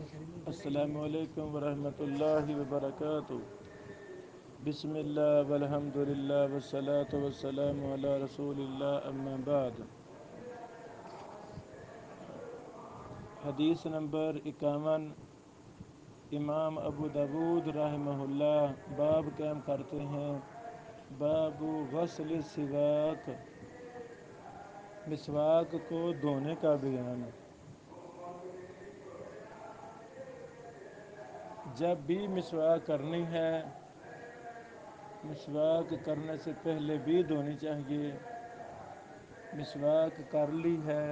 السلام علیکم ورحمۃ اللہ وبرکاتہ۔ بسم اللہ والحمد للہ والصلاة والسلام علی رسول اللہ، اما بعد۔ حدیث نمبر 51، امام ابو داود رحمہ اللہ باب قائم کرتے ہیں، باب غسل السواک، مسواک کو دھونے کا بیان۔ جب بھی مسواک کرنی ہے، مسواک کرنے سے پہلے بھی دھونی چاہیے۔ مسواک کر لی ہے،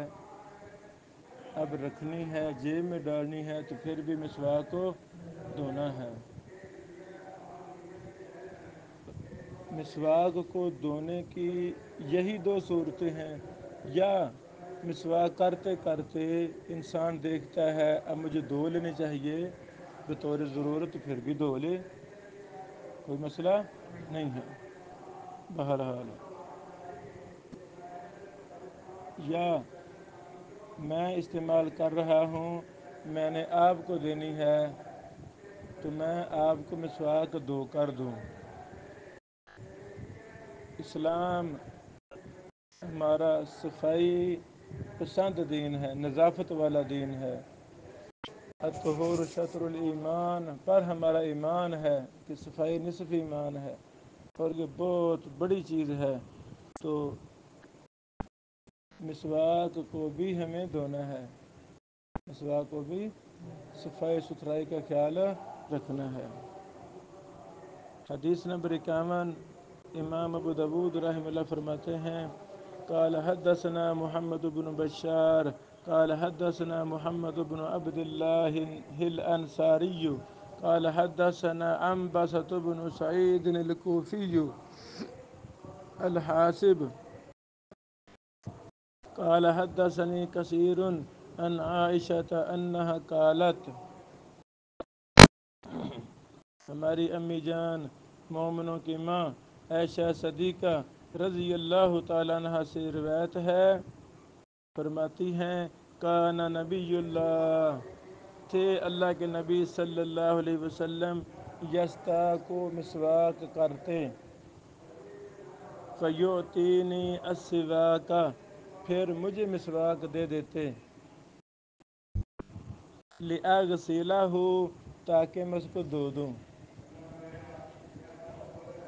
اب رکھنی ہے، جیب میں ڈالنی ہے، تو پھر بھی مسواک کو دھونا ہے۔ مسواک کو دھونے کی یہی دو صورتیں ہیں، یا مسواک کرتے کرتے انسان دیکھتا ہے اب مجھے دھو لینی چاہیے بطور ضرورت، پھر بھی دھو لے، کوئی مسئلہ نہیں ہے۔ بہرحال، یا میں استعمال کر رہا ہوں، میں نے آپ کو دینی ہے، تو میں آپ کو مسواک دھو کر دوں۔ اسلام ہمارا صفائی پسند دین ہے، نظافت والا دین ہے۔ الطہور شطر الایمان، پر ہمارا ایمان ہے کہ صفائی نصف ایمان ہے، اور یہ بہت بڑی چیز ہے۔ تو مسواک کو بھی ہمیں دھونا ہے، مسواک کو بھی صفائی ستھرائی کا خیال رکھنا ہے۔ حدیث نمبر 51، امام ابو داود رحمہ اللہ فرماتے ہیں، قال حدثنا محمد بن بشار قال حدثنا محمد بن عبد الله الأنصاري قال حدثنا عنبسة بن سعيد الكوفي الحاسب قال حدثني كثير عن عائشة أنها قالت، ہماری امی جان مومنوں کی ماں عائشہ صدیقہ رضی اللہ تعالیٰ عنہ سے روایت ہے، فرماتی ہیں، کان نبی اللہ، تھے اللہ کے نبی صلی اللہ علیہ وسلم، یستاق مسواک کرتے، فیؤتینی السواک، پھر مجھے مسواک دے دیتے، لأغسلہ، تاکہ میں اس کو دھو دوں۔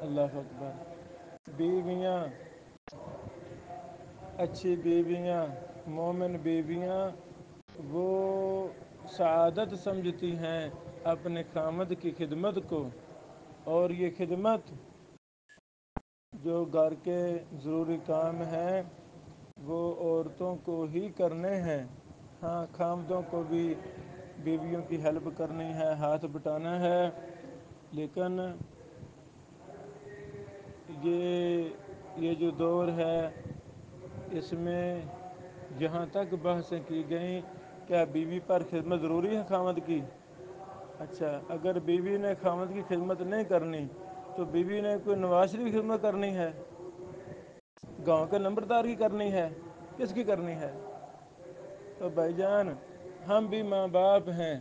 اللہ اکبر۔ بیویاں، اچھی بیویاں، مومن بیویاں، وہ سعادت سمجھتی ہیں اپنے خامد کی خدمت کو، اور یہ خدمت جو گھر کے ضروری کام ہیں وہ عورتوں کو ہی کرنے ہیں۔ ہاں، خامدوں کو بھی بیویوں کی ہیلپ کرنی ہے، ہاتھ بٹانا ہے، لیکن یہ جو دور ہے، اس میں جہاں تک بحثیں کی گئیں، کیا بیوی پر خدمت ضروری ہے خامد کی؟ اچھا، اگر بیوی نے خامد کی خدمت نہیں کرنی تو بیوی نے کوئی نواز شریف کی خدمت کرنی ہے، گاؤں کے نمبردار کی کرنی ہے، کس کی کرنی ہے؟ تو بھائی جان، ہم بھی ماں باپ ہیں،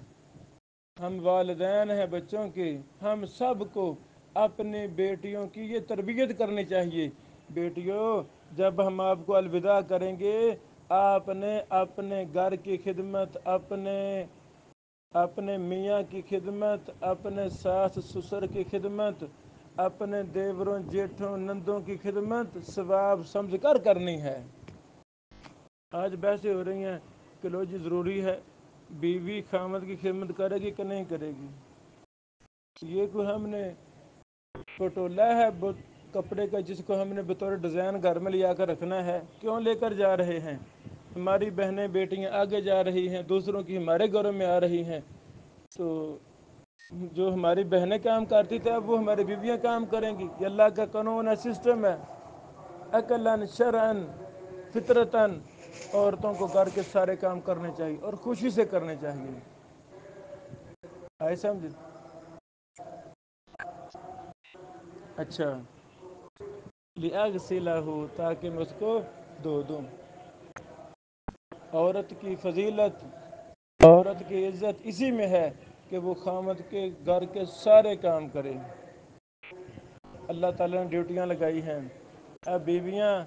ہم والدین ہیں بچوں کے، ہم سب کو اپنی بیٹیوں کی یہ تربیت کرنی چاہیے، بیٹیوں جب ہم آپ کو الوداع کریں گے، آپ نے اپنے گھر کی خدمت، اپنے میاں کی خدمت، اپنے ساس سسر کی خدمت، اپنے دیوروں جیٹھوں نندوں کی خدمت ثواب سمجھ کر کرنی ہے۔ آج بحثیں ہو رہی ہیں کہ لو جی ضروری ہے، بیوی خامد کی خدمت کرے گی کہ نہیں کرے گی؟ یہ کوئی ہم نے پٹولہ ہے کپڑے کا جس کو ہم نے بطور ڈیزائن گھر میں لیا کر رکھنا ہے؟ کیوں لے کر جا رہے ہیں؟ ہماری بہنیں بیٹیاں آگے جا رہی ہیں، دوسروں کی ہمارے گھروں میں آ رہی ہیں، تو جو ہماری بہنیں کام کرتی تھیں اب وہ ہماری بیویاں کام کریں گی۔ یہ اللہ کا قانون ہے، سسٹم ہے، عقلاً شرعاً فطرتاً عورتوں کو گھر کے سارے کام کرنے چاہیے اور خوشی سے کرنے چاہیے۔ آئے سمجھ؟ اچھا، لِأَغْسِلَهُ، تاکہ میں اس کو دھو دوں۔ عورت کی فضیلت عورت کی عزت اسی میں ہے کہ وہ خامد کے گھر کے سارے کام کرے۔ اللہ تعالیٰ نے ڈیوٹیاں لگائی ہیں۔ اب بیویاں،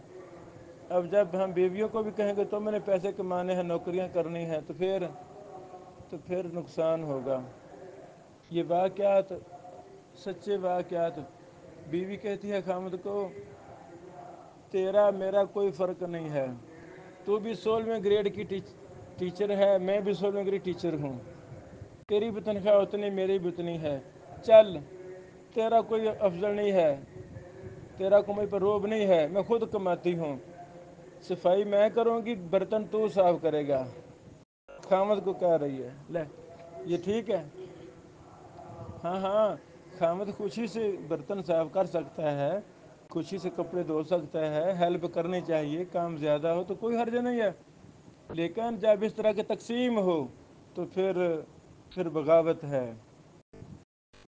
اب جب ہم بیویوں کو بھی کہیں گے تو میں نے پیسے کمانے ہیں، نوکریاں کرنی ہیں، تو پھر نقصان ہوگا۔ یہ واقعات، سچے واقعات۔ بیوی کہتی ہے خامد کو، تیرا میرا کوئی فرق نہیں ہے، تو بھی 16ویں گریڈ کی ٹیچر ہے، میں بھی 16ویں گریڈ ٹیچر ہوں، تیری بھی تنخواہ اتنی، میری بھی اتنی ہے، چل، تیرا کوئی افضل نہیں ہے، تیرا کو مجھ پر روب نہیں ہے، میں خود کماتی ہوں، صفائی میں کروں گی، برتن تو صاف کرے گا۔ خامد کو کہہ رہی ہے، لے یہ ٹھیک ہے؟ ہاں ہاں، خامد خوشی سے برتن صاف کر سکتا ہے، خوشی سے کپڑے دھو سکتا ہے، ہیلپ کرنی چاہیے، کام زیادہ ہو تو کوئی حرج نہیں ہے، لیکن جب اس طرح کی تقسیم ہو تو پھر بغاوت ہے۔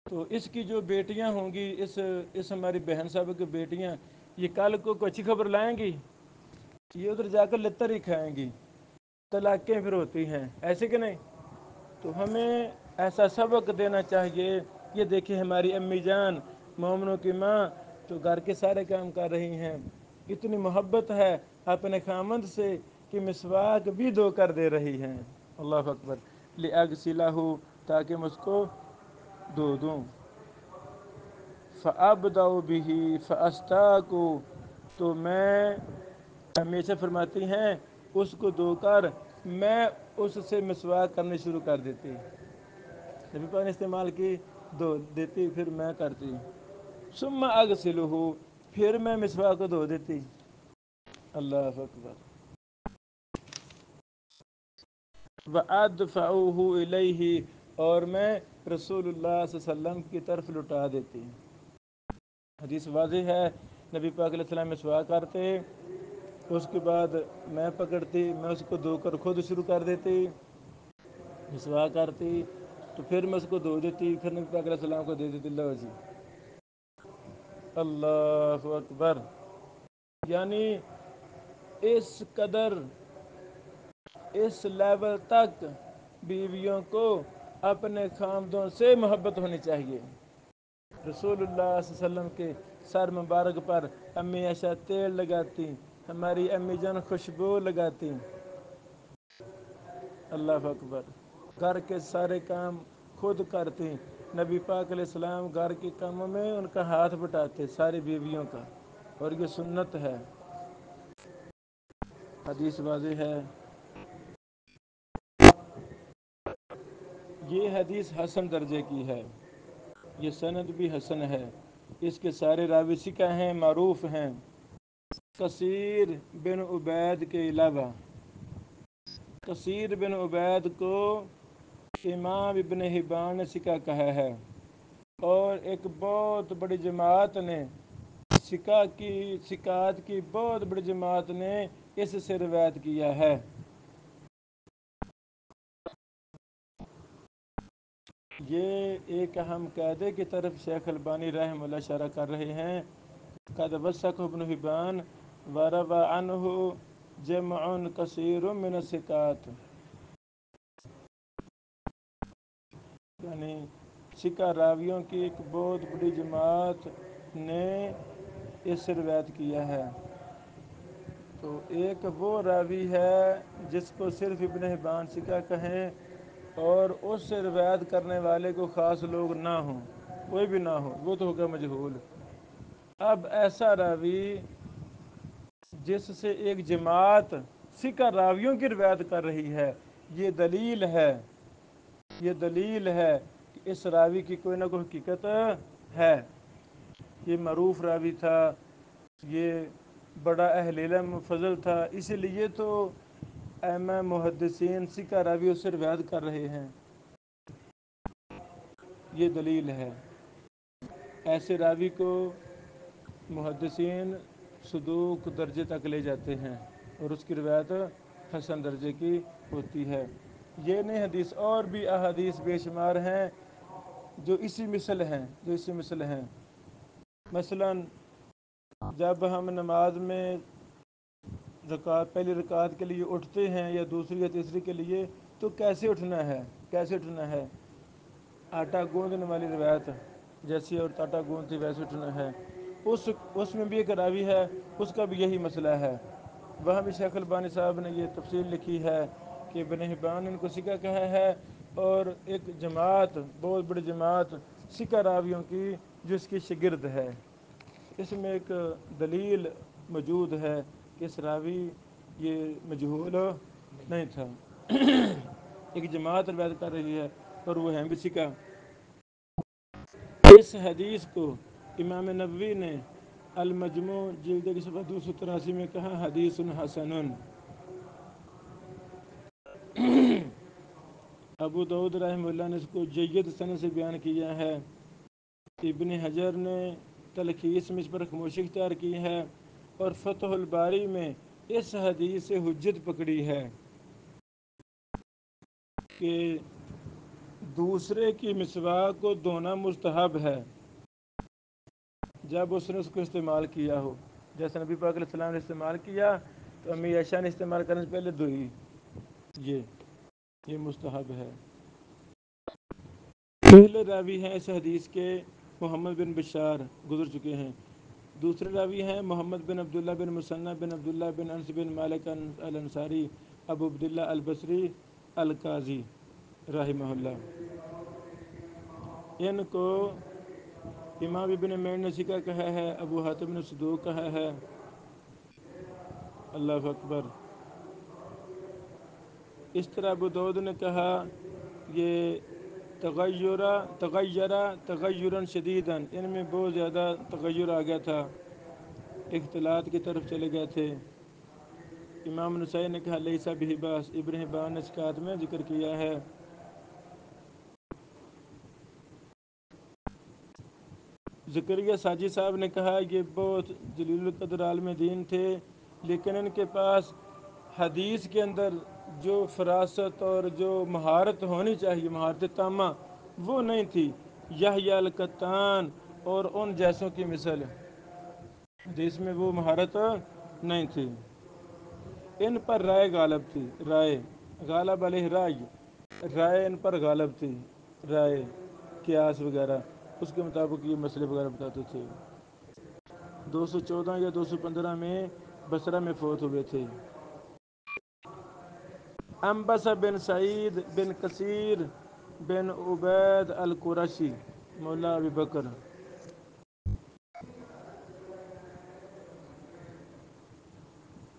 تو اس کی جو بیٹیاں ہوں گی، اس ہماری بہن صاحب کی بیٹیاں، یہ کل کو کوئی اچھی خبر لائیں گی؟ یہ ادھر جا کر لتر ہی کھائیں گی، طلاقیں پھر ہوتی ہیں، ایسے کہ نہیں؟ تو ہمیں ایسا سبق دینا چاہیے۔ یہ دیکھیں ہماری امی جان، مومنوں کی ماں، تو گھر کے سارے کام کر رہی ہیں، اتنی محبت ہے اپنے خامند سے کہ مسواک بھی دھو کر دے رہی ہیں۔ اللہ اکبر، لِأَغْسِلَهُ، تاکہ میں اس کو دھو دوں، فَأَبْدَأُ بِهِ فَأَسْتَاكُ، تو میں ہمیشہ فرماتی ہیں اس کو دھو کر میں اس سے مسواک کرنے شروع کر دیتی، نبی پاک نے استعمال کی، دھو دیتی، پھر میں کرتی، ثم اغسلہ، پھر میں مسواک کو دھو دیتی۔ اللہ اکبر، وَأَدْفَعُهُ إِلَيْهِ، اور میں رسول اللہ صلی اللہ علیہ وسلم کی طرف لٹا دیتی۔ حدیث واضح ہے، نبی پاک علیہ السلام مسواک کرتے، اس کے بعد میں پکڑتی، میں اس کو دھو کر خود شروع کر دیتی، مسواک کرتی، تو پھر میں اس کو دھو دیتی، پھر نبی پاک علیہ السلام کو دے دیتی، لو جی۔ اللہ اکبر، یعنی اس قدر، اس لیول تک بیویوں کو اپنے خامدوں سے محبت ہونی چاہیے۔ رسول اللہ صلی اللہ علیہ وسلم کے سر مبارک پر امی عائشہ تیل لگاتی، ہماری امی جان خوشبو لگاتی۔ اللہ اکبر، گھر کے سارے کام خود کرتی، نبی پاک علیہ السلام گھر کے کاموں میں ان کا ہاتھ بٹاتے ساری بیویوں کا، اور یہ سنت ہے، حدیث واضح ہے۔ یہ حدیث حسن درجے کی ہے، یہ سند بھی حسن ہے، اس کے سارے راوی ثقہ ہیں، معروف ہیں، کثیر بن عبید کے علاوہ۔ کثیر بن عبید کو امام ابن حبان نے ثقہ کہا ہے، اور ایک بہت بڑی جماعت نے ثقات کی بہت بڑی جماعت نے اس سے روایت کیا ہے۔ یہ ایک اہم قاعدے کی طرف شیخ البانی رحمہ اللہ اشارہ کر رہے ہیں، قد وثقہ ابن حبان وروى عنہ جمع کثیر من الثقات، یعنی ثقہ راویوں کی ایک بہت بڑی جماعت نے اس سے روایت کیا ہے۔ تو ایک وہ راوی ہے جس کو صرف ابن حبان ثقہ کہیں، اور اس سے روایت کرنے والے کو خاص لوگ نہ ہوں، کوئی بھی نہ ہو، وہ تو ہوگا مجہول۔ اب ایسا راوی جس سے ایک جماعت ثقہ راویوں کی روایت کر رہی ہے، یہ دلیل ہے کہ اس راوی کی کوئی نہ کوئی حقیقت ہے، یہ معروف راوی تھا، یہ بڑا اہل علم فضل تھا، اسی لیے تو ائمہ محدثین ثقہ راویوں سے روایت کر رہے ہیں، یہ دلیل ہے۔ ایسے راوی کو محدثین صدوق درجے تک لے جاتے ہیں، اور اس کی روایت حسن درجے کی ہوتی ہے۔ یہ نہیں حدیث، اور بھی احادیث بے شمار ہیں جو اسی مثل ہیں، مثلاً جب ہم نماز میں پہلی رکعت کے لیے اٹھتے ہیں یا دوسری یا تیسری کے لیے، تو کیسے اٹھنا ہے؟ کیسے اٹھنا ہے؟ آٹا گوندنے والی روایت جیسی اور آٹا گوندتی ویسے اٹھنا ہے، اس میں بھی ایک راوی ہے، اس کا بھی یہی مسئلہ ہے۔ وہاں بھی شیخ البانی صاحب نے یہ تفصیل لکھی ہے کہ ابن حبان نے ان کو سکہ کہا ہے، اور ایک جماعت، بہت بڑی جماعت سکہ راویوں کی جو اس کی شگرد ہے۔ اس میں ایک دلیل موجود ہے کہ اس راوی یہ مجہول نہیں تھا۔ ایک جماعت روایت کر رہی ہے اور وہ ہے بھی سکہ۔ اس حدیث کو امام نووی نے المجموع جلد کی صفحہ 283 میں کہا حدیث حسن۔ ابو داؤد رحمہ اللہ نے اس کو جید سند سے بیان کیا ہے۔ ابن حجر نے تلخیص میں اس پر خاموشی اختیار کی ہے اور فتح الباری میں اس حدیث سے حجت پکڑی ہے کہ دوسرے کی مسواک کو دھونا مستحب ہے جب اس نے اس کو استعمال کیا ہو۔ جیسے نبی پاک علیہ السلام نے استعمال کیا تو امی عائشہ نے استعمال کرنے سے پہلے دھوئی، یہ مستحب ہے۔ پہلے راوی ہیں اس حدیث کے محمد بن بشار، گزر چکے ہیں۔ دوسرے راوی ہیں محمد بن عبداللہ بن مثنى بن عبداللہ بن انس بن مالک الانصاری ابو عبداللہ البصری القاضی رحمہ اللہ۔ ان کو امام ابن معین نے سکہ کہا ہے، ابو حاتم نے صدوق کہا ہے۔ اللہ اکبر۔ اس طرح ابو داؤد نے کہا یہ تغیرا شدیدا، ان میں بہت زیادہ تغیر آ گیا تھا، اختلاط کی طرف چلے گئے تھے۔ امام نسائی نے کہا لیسا بہ باس، ابن حبان نے ثقات میں ذکر کیا ہے۔ زکریا ساجی صاحب نے کہا یہ بہت جلیل القدر عالم دین تھے، لیکن ان کے پاس حدیث کے اندر جو فراست اور جو مہارت ہونی چاہیے، مہارت تامہ، وہ نہیں تھی۔ یحییٰ القطان اور ان جیسوں کی مثل حدیث میں وہ مہارت نہیں تھی۔ ان پر رائے غالب تھی، رائے غالب علیہ رائے ان پر غالب تھی، رائے قیاس وغیرہ، اس کے مطابق یہ مسئلے وغیرہ بتاتے تھے۔ 214 یا 215 میں بصرہ میں فوت ہوئے تھے۔ انبسہ بن سعید بن کثیر بن عبید القرشی مولا ابی بکر،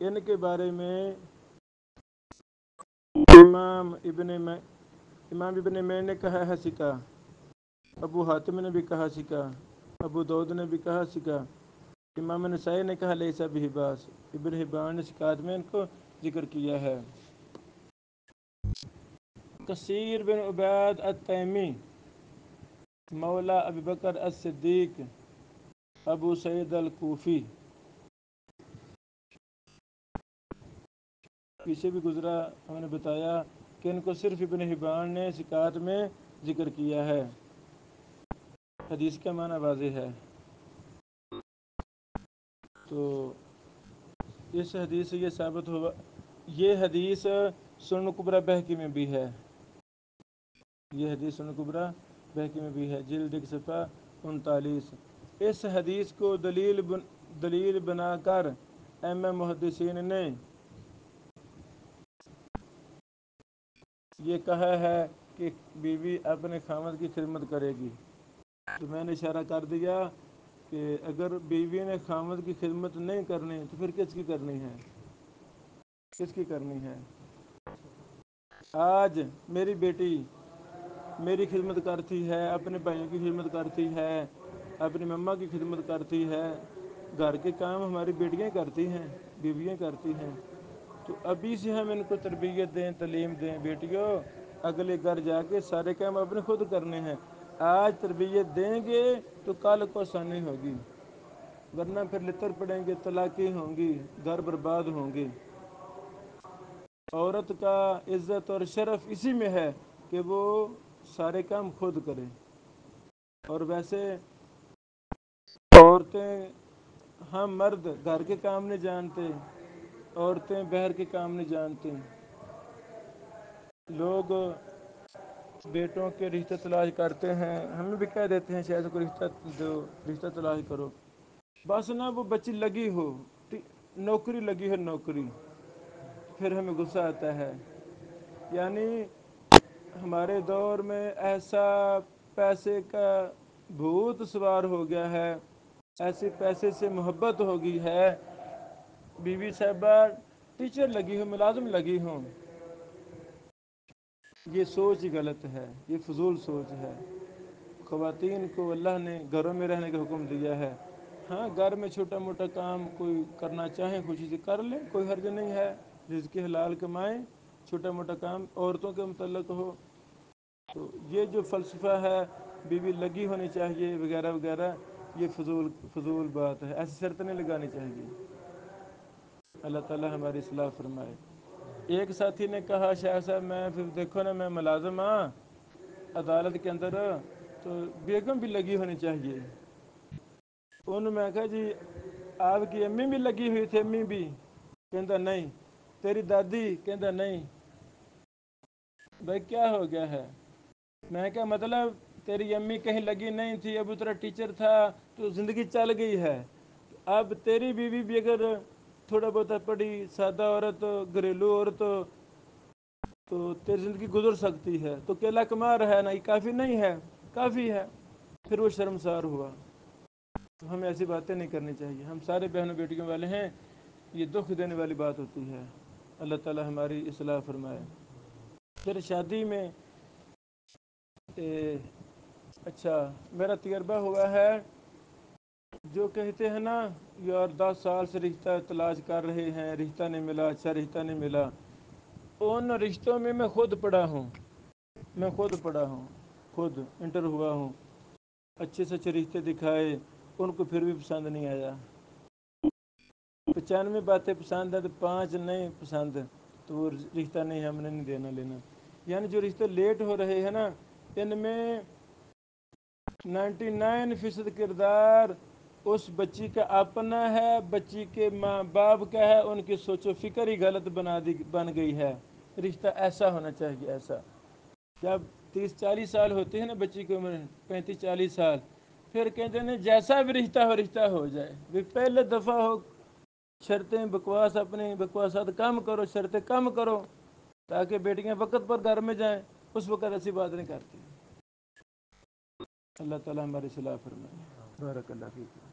ان کے بارے میں امام ابن معین نے کہا ہے سکہ، ابو حاتم نے بھی کہا سکہ، ابو داؤد نے بھی کہا سکہ، امام نسائی نے کہا لیسا بہ باس، ابن حبان نے ثقات میں ان کو ذکر کیا ہے۔ کثیر بن عبید التیمی مولا ابی بکر الصدیق ابو سعید الکوفی، پیچھے بھی گزرا، ہم نے بتایا کہ ان کو صرف ابن حبان نے ثقات میں ذکر کیا ہے۔ حدیث کا معنی واضح ہے۔ تو اس حدیث سے یہ ثابت ہوا، یہ حدیث سنن کبریٰ بہقی میں بھی ہے، یہ حدیث سنن کبریٰ بہقی میں بھی ہے، جلد کی صفحہ 39۔ اس حدیث کو دلیل بنا کر محدثین نے یہ کہا ہے کہ بیوی اپنے خاوند کی خدمت کرے گی۔ تو میں نے اشارہ کر دیا کہ اگر بیوی نے خاوند کی خدمت نہیں کرنی تو پھر کس کی کرنی ہے؟ کس کی کرنی ہے؟ آج میری بیٹی میری خدمت کرتی ہے، اپنے بھائیوں کی خدمت کرتی ہے، اپنی مما کی خدمت کرتی ہے، گھر کے کام ہماری بیٹیاں کرتی ہیں، بیویاں کرتی ہیں۔ تو ابھی سے ہم ان کو تربیت دیں، تعلیم دیں، بیٹیوں اگلے گھر جا کے سارے کام اپنے خود کرنے ہیں۔ آج تربیت دیں گے تو کل کو آسانی ہوگی، ورنہ پھر لڑ پڑیں گے، طلاقیں ہوں گی، گھر برباد ہوں گے۔ عورت کا عزت اور شرف اسی میں ہے کہ وہ سارے کام خود کرے، اور ویسے عورتیں، ہم مرد گھر کے کام نہیں جانتے، عورتیں باہر کے کام نہیں جانتے۔ لوگ بیٹوں کے رشتہ تلاش کرتے ہیں، ہمیں بھی کہہ دیتے ہیں شاید کوئی رشتہ تلاش کرو، بس نا وہ بچی لگی ہو، نوکری لگی ہے نوکری، پھر ہمیں غصہ آتا ہے۔ یعنی ہمارے دور میں ایسا پیسے کا بھوت سوار ہو گیا ہے، ایسے پیسے سے محبت ہو گئی ہے، بیوی صاحبہ ٹیچر لگی ہوں، ملازم لگی ہوں، یہ سوچ غلط ہے، یہ فضول سوچ ہے۔ خواتین کو اللہ نے گھروں میں رہنے کا حکم دیا ہے، ہاں گھر میں چھوٹا موٹا کام کوئی کرنا چاہیں خوشی سے کر لیں، کوئی حرج نہیں ہے، رزق حلال کمائیں، چھوٹا موٹا کام عورتوں کے متعلق ہو۔ تو یہ جو فلسفہ ہے بیوی لگی ہونی چاہیے وغیرہ وغیرہ، یہ فضول بات ہے، ایسی شرط نہیں لگانی چاہیے۔ اللہ تعالی ہماری اصلاح فرمائے۔ ایک ساتھی نے کہا شاہ صاحب میں پھر دیکھو نا میں ملازم ہاں عدالت کے اندر، تو بیگم بھی لگی ہونی چاہیے۔ انہوں میں کہا جی آپ کی امی بھی لگی ہوئی تھی، امی بھی؟ کہتا نہیں۔ تیری دادی؟ کہتا نہیں۔ بھائی کیا ہو گیا ہے؟ میں کیا مطلب تیری امی کہیں لگی نہیں تھی، ابو تیرا ٹیچر تھا تو زندگی چل گئی ہے، اب تیری بیوی بھی اگر تھوڑا بہت پڑھی سادہ عورت، گھریلو عورت، تو تیری زندگی گزر سکتی ہے، تو کیلا کما رہا ہے نا، یہ کافی نہیں ہے؟ کافی ہے۔ پھر وہ شرمسار ہوا۔ تو ہمیں ایسی باتیں نہیں کرنی چاہیے، ہم سارے بہنوں بیٹیوں والے ہیں، یہ دکھ دینے والی بات ہوتی ہے۔ اللہ تعالی ہماری اصلاح فرمائے۔ پھر شادی میں اچھا میرا تجربہ ہوا ہے، جو کہتے ہیں نا یار 10 سال سے رشتہ تلاش کر رہے ہیں، رشتہ نہیں ملا، اچھا رشتہ نہیں ملا، ان رشتوں میں خود پڑا ہوں، خود انٹر ہوا ہوں، اچھے سے اچھے رشتے دکھائے، ان کو پھر بھی پسند نہیں آیا۔ 95 باتیں پسند ہیں تو 5 نہیں پسند، تو وہ رشتہ نہیں، ہم نے نہیں دینا لینا۔ یعنی جو رشتے لیٹ ہو رہے ہیں نا، ان میں 99% کردار اس بچی کا اپنا ہے، بچی کے ماں باپ کا ہے، ان کی سوچ و فکر ہی غلط بن گئی ہے۔ رشتہ ایسا ہونا چاہیے، ایسا جب 30-40 سال ہوتے ہیں نا بچی کی عمر، 35-40 سال، پھر کہتے ہیں جیسا بھی رشتہ ہو جائے، پہلے دفعہ ہو، شرطیں بکواس، اپنی بکواسات کم کرو، شرطیں کم کرو، تاکہ بیٹیاں وقت پر گھر میں جائیں، اس وقت ایسی بات نہیں کرتی۔ اللہ تعالی ہماری اصلاح فرمائے۔ بارک اللہ فیک۔